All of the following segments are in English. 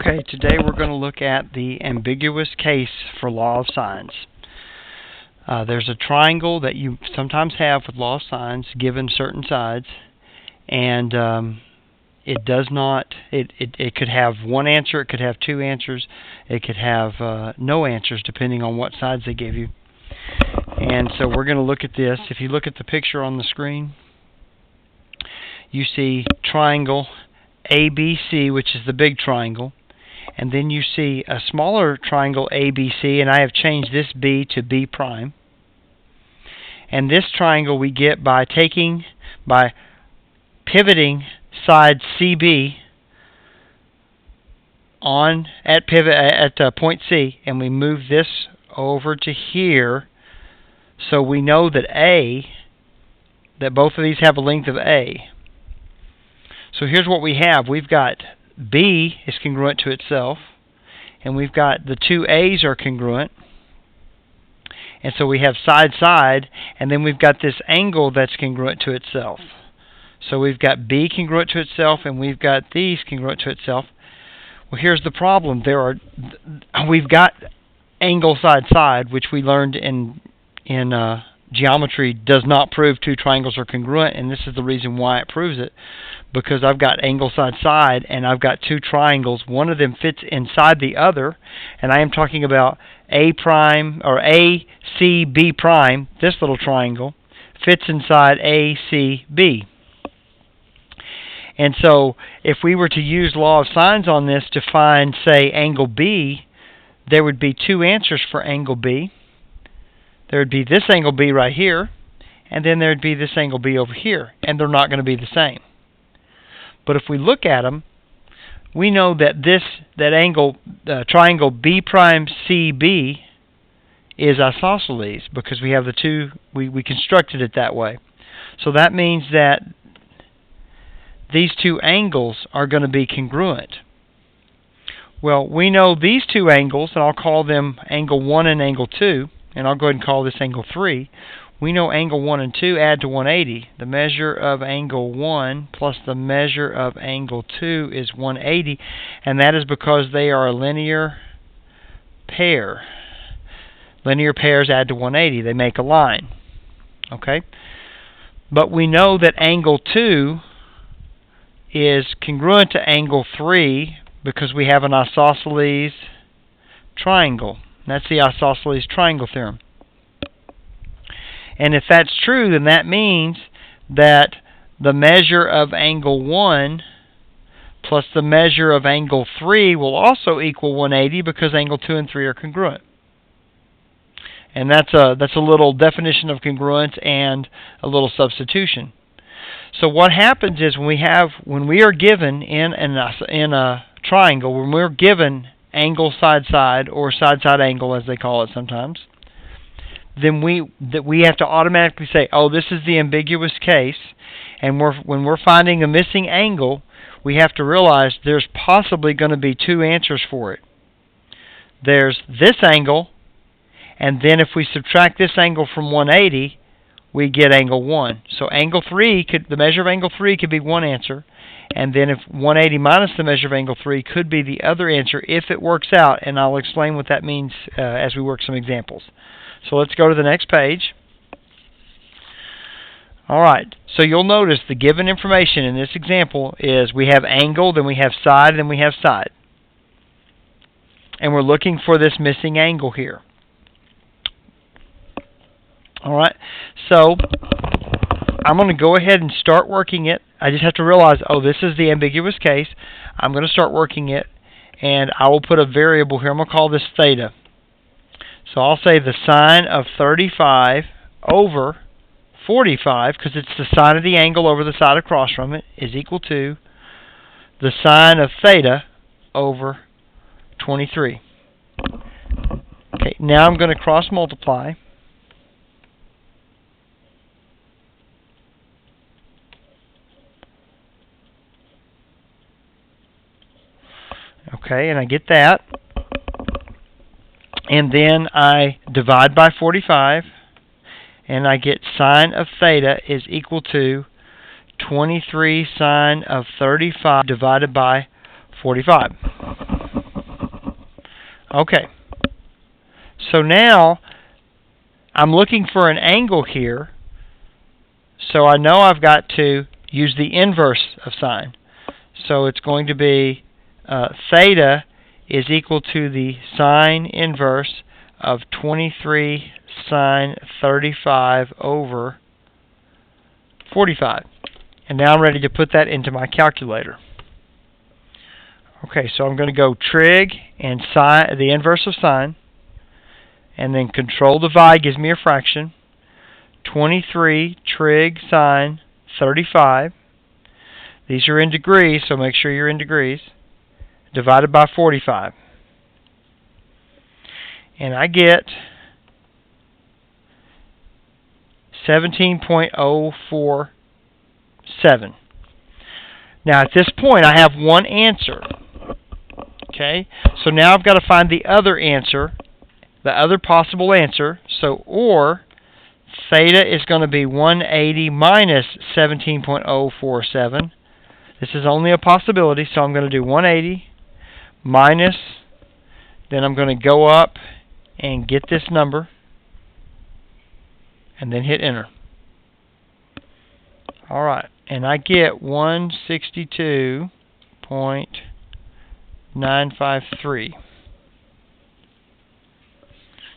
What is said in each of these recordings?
Okay, today we're going to look at the ambiguous case for law of sines. There's a triangle that you sometimes have with law of sines given certain sides, and it does not, it could have one answer, it could have two answers, it could have no answers depending on what sides they give you. And so we're going to look at this. If you look at the picture on the screen, you see triangle ABC, which is the big triangle, and then you see a smaller triangle ABC, and I have changed this B to B prime. And this triangle we get by pivoting side CB on at point C, and we move this over to here, so we know that both of these have a length of A. So here's what we have. We've got B is congruent to itself, and we've got the two A's are congruent, and so we have side, and then we've got this angle that's congruent to itself. So we've got B congruent to itself, and we've got these congruent to itself. Well, here's the problem. We've got angle side, which we learned in geometry does not prove two triangles are congruent, and this is the reason why it proves it, because I've got angle side, and I've got two triangles. One of them fits inside the other, and I am talking about A prime, or ACB prime, this little triangle, fits inside ACB. And so if we were to use law of sines on this to find, say, angle B, there would be two answers for angle B. There would be this angle B right here, and then there would be this angle B over here, and they're not going to be the same. But if we look at them, we know that triangle B prime CB is isosceles because we have the two. We constructed it that way. So that means that these two angles are going to be congruent. Well, we know these two angles, and I'll call them angle 1 and angle 2. And I'll go ahead and call this angle 3. We know angle 1 and 2 add to 180. The measure of angle 1 plus the measure of angle 2 is 180, and that is because they are a linear pair. Linear pairs add to 180. They make a line. Okay? But we know that angle 2 is congruent to angle 3 because we have an isosceles triangle. That's the isosceles triangle theorem. And if that's true, then that means that the measure of angle 1 plus the measure of angle 3 will also equal 180 because angle 2 and 3 are congruent. And that's a little definition of congruence and a little substitution. So what happens is when we are given in a triangle, when we're given angle side or side angle as they call it sometimes, then we have to automatically say, oh, this is the ambiguous case, and when we're finding a missing angle, we have to realize there's possibly going to be two answers for it. There's this angle, and then if we subtract this angle from 180, we get angle 1. So angle 3 the measure of angle 3 could be one answer, and then if 180 minus the measure of angle 3 could be the other answer if it works out, and I'll explain what that means as we work some examples. So let's go to the next page. Alright, so you'll notice the given information in this example is we have angle, then we have side, then we have side. And we're looking for this missing angle here. Alright, so I'm going to go ahead and start working it. I just have to realize, oh, this is the ambiguous case. I'm going to start working it, and I will put a variable here. I'm going to call this theta. So I'll say the sine of 35 over 45, because it's the sine of the angle over the side across from it, is equal to the sine of theta over 23. Okay, now I'm going to cross multiply. Okay, and I get that. And then I divide by 45, and I get sine of theta is equal to 23 sine of 35 divided by 45. Okay. So now I'm looking for an angle here. So I know I've got to use the inverse of sine. So it's going to be theta is equal to the sine inverse of 23 sine 35 over 45. And now I'm ready to put that into my calculator. Okay, so I'm going to go trig and sine, the inverse of sine, and then control divide gives me a fraction. 23 trig sine 35. These are in degrees, so make sure you're in degrees. Divided by 45. And I get 17.047. Now at this point I have one answer. Okay, so now I've got to find the other answer, the other possible answer. So, or theta is going to be 180 minus 17.047. This is only a possibility, so I'm going to do 180 minus, then I'm going to go up and get this number, and then hit enter. Alright, and I get 162.953.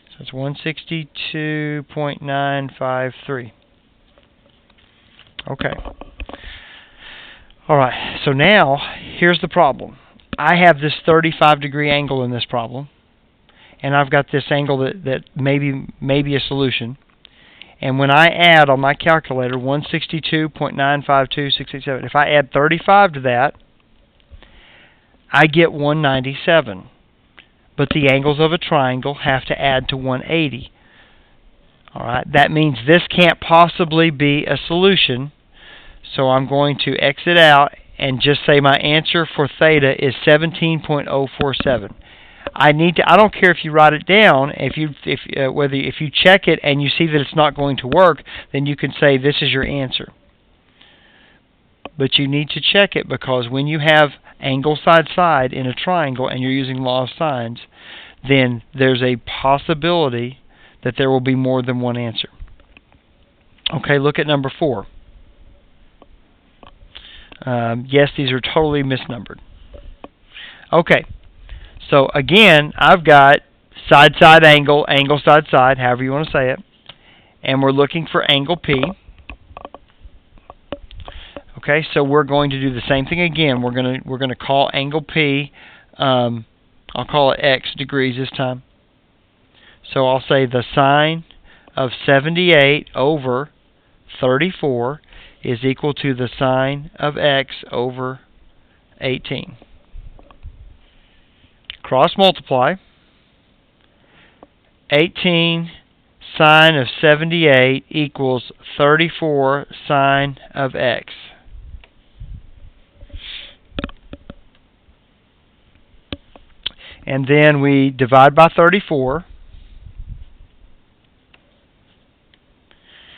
So it's 162.953. Okay. Alright, so now here's the problem. I have this 35-degree angle in this problem, and I've got this angle that may be a solution. And when I add on my calculator 162.952687, if I add 35 to that, I get 197. But the angles of a triangle have to add to 180. All right, that means this can't possibly be a solution. So I'm going to exit out and just say my answer for theta is 17.047. I don't care if you write it down. If you check it and you see that it's not going to work, then you can say this is your answer. But you need to check it, because when you have angle side side in a triangle and you're using law of sines, then there's a possibility that there will be more than one answer. Okay, look at number 4. Yes, these are totally misnumbered. Okay, so again, I've got side side angle, angle side side, however you want to say it, and we're looking for angle P. Okay, so we're going to do the same thing again. We're going to call angle P. I'll call it X degrees this time. So I'll say the sine of 78 over 34 is equal to the sine of X over 18. Cross multiply. 18 sine of 78 equals 34 sine of X. And then we divide by 34.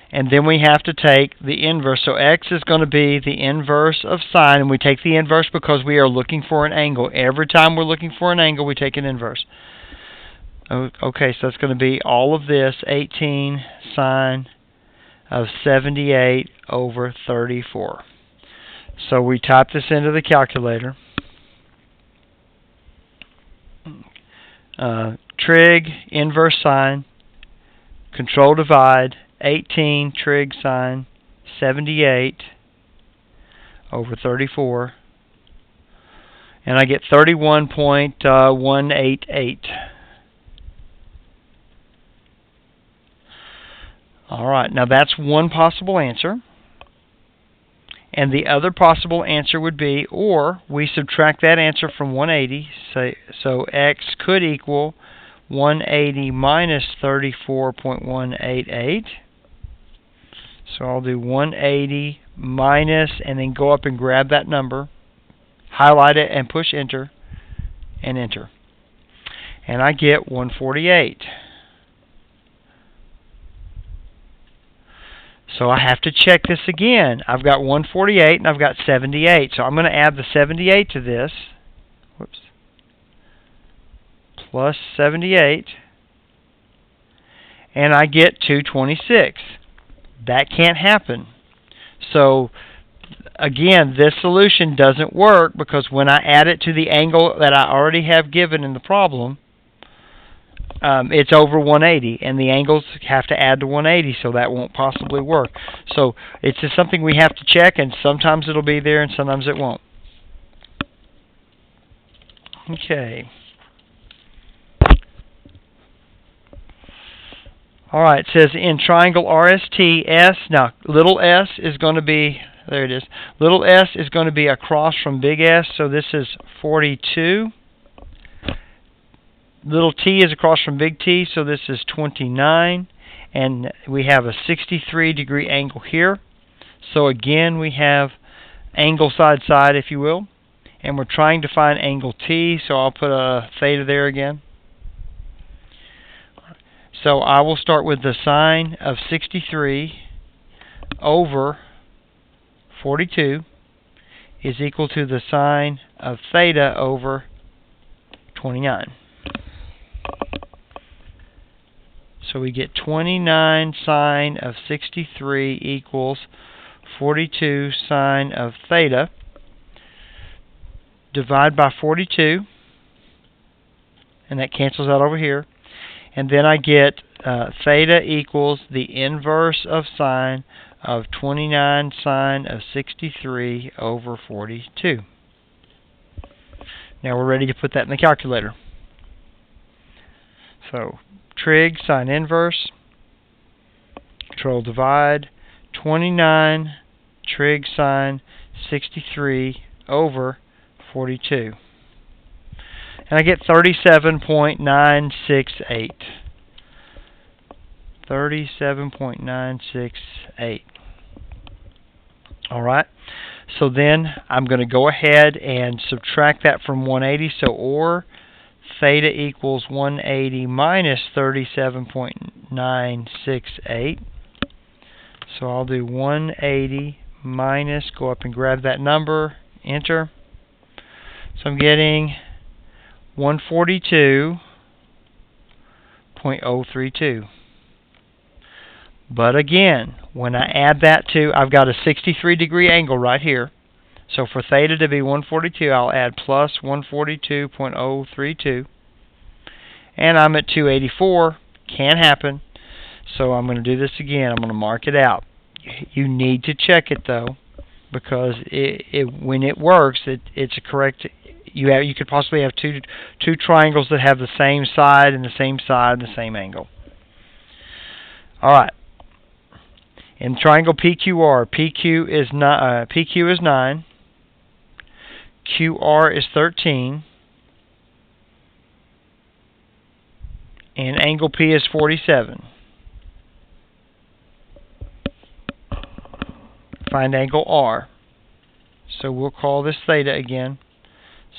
And then we have to take the inverse. So X is going to be the inverse of sine. And we take the inverse because we are looking for an angle. Every time we're looking for an angle, we take an inverse. Okay, so it's going to be all of this, 18 sine of 78 over 34. So we type this into the calculator. Trig, inverse sine, control divide, 18 trig sine 78 over 34, and I get 31.188. Alright, now that's one possible answer. And the other possible answer would be, or we subtract that answer from 180, so X could equal 180 minus 34.188. So I'll do 180 minus, and then go up and grab that number, highlight it, and push enter, and enter. And I get 148. So I have to check this again. I've got 148 and I've got 78. So I'm going to add the 78 to this. Whoops. plus 78, and I get 226. That can't happen. So again, this solution doesn't work because when I add it to the angle that I already have given in the problem, it's over 180, and the angles have to add to 180, so that won't possibly work. So it's just something we have to check, and sometimes it'll be there and sometimes it won't. Okay. Alright, it says in triangle RST, S, now little s is going to be, there it is, little s is going to be across from big S, so this is 42. Little t is across from big T, so this is 29. And we have a 63-degree angle here. So again, we have angle side side, if you will. And we're trying to find angle T, so I'll put a theta there again. So I will start with the sine of 63 over 42 is equal to the sine of theta over 29. So we get 29 sine of 63 equals 42 sine of theta. Divide by 42, and that cancels out over here. And then I get theta equals the inverse of sine of 29 sine of 63 over 42. Now we're ready to put that in the calculator. So trig sine inverse, control divide, 29 trig sine 63 over 42. And I get 37.968. 37.968. Alright, so then I'm going to go ahead and subtract that from 180. So or theta equals 180 minus 37.968. So I'll do 180 minus, go up and grab that number, enter. So I'm getting 142.032. But again, when I add that to, I've got a 63-degree angle right here. So for theta to be 142, I'll add plus 142.032. And I'm at 284. Can't happen. So I'm going to do this again. I'm going to mark it out. You need to check it, though, because when it works, it's a correct. You could possibly have two triangles that have the same side and the same side and the same angle. All right. In triangle PQR, PQ is 9, QR is 13, and angle P is 47. Find angle R. So we'll call this theta again.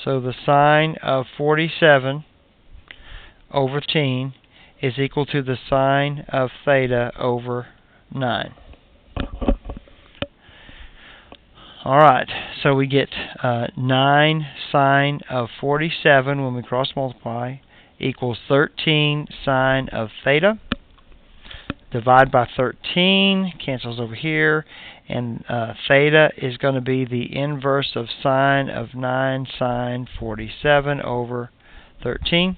So the sine of 47 over 13 is equal to the sine of theta over 9. Alright, so we get 9 sine of 47 when we cross multiply equals 13 sine of theta. Divide by 13, cancels over here, and theta is going to be the inverse of sine of 9 sine 47 over 13.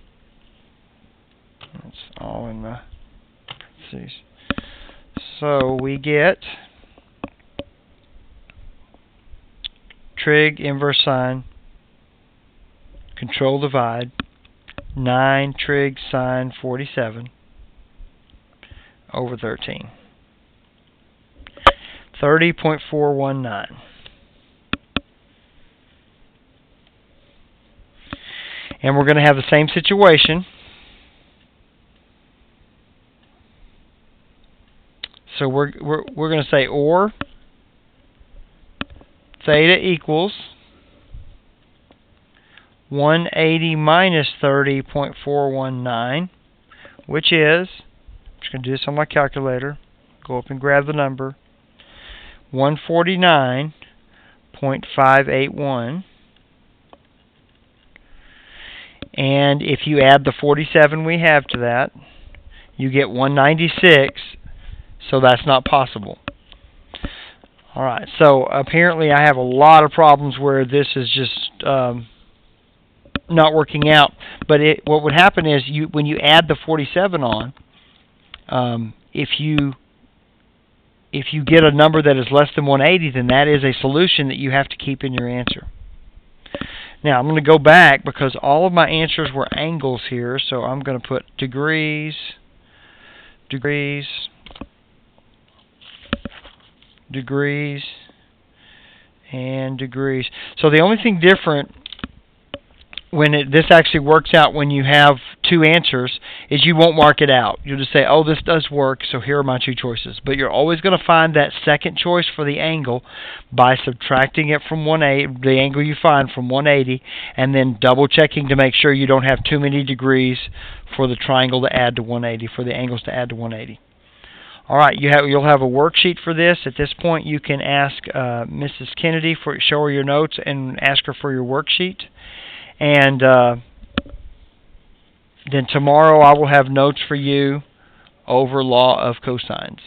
That's all in the parentheses. So we get trig inverse sine, control divide, 9 trig sine 47 over 13. 30.419. And we're going to have the same situation. So we're going to say or theta equals 180 minus 30.419, which is, I'm just going to do this on my calculator, go up and grab the number, 149.581. And if you add the 47 we have to that, you get 196, so that's not possible. Alright, so apparently I have a lot of problems where this is just not working out. But what would happen is when you add the 47 on, if you get a number that is less than 180, then that is a solution that you have to keep in your answer. Now, I'm going to go back because all of my answers were angles here, so I'm going to put degrees, degrees, degrees, and degrees. So the only thing different when this actually works out when you have two answers is you won't mark it out. You'll just say, oh, this does work, so here are my two choices. But you're always going to find that second choice for the angle by subtracting it from 180, the angle you find from 180, and then double checking to make sure you don't have too many degrees for the triangle to add to 180, for the angles to add to 180. All right, you'll have a worksheet for this. At this point, you can ask Mrs. Kennedy show her your notes and ask her for your worksheet. And then tomorrow I will have notes for you over law of cosines.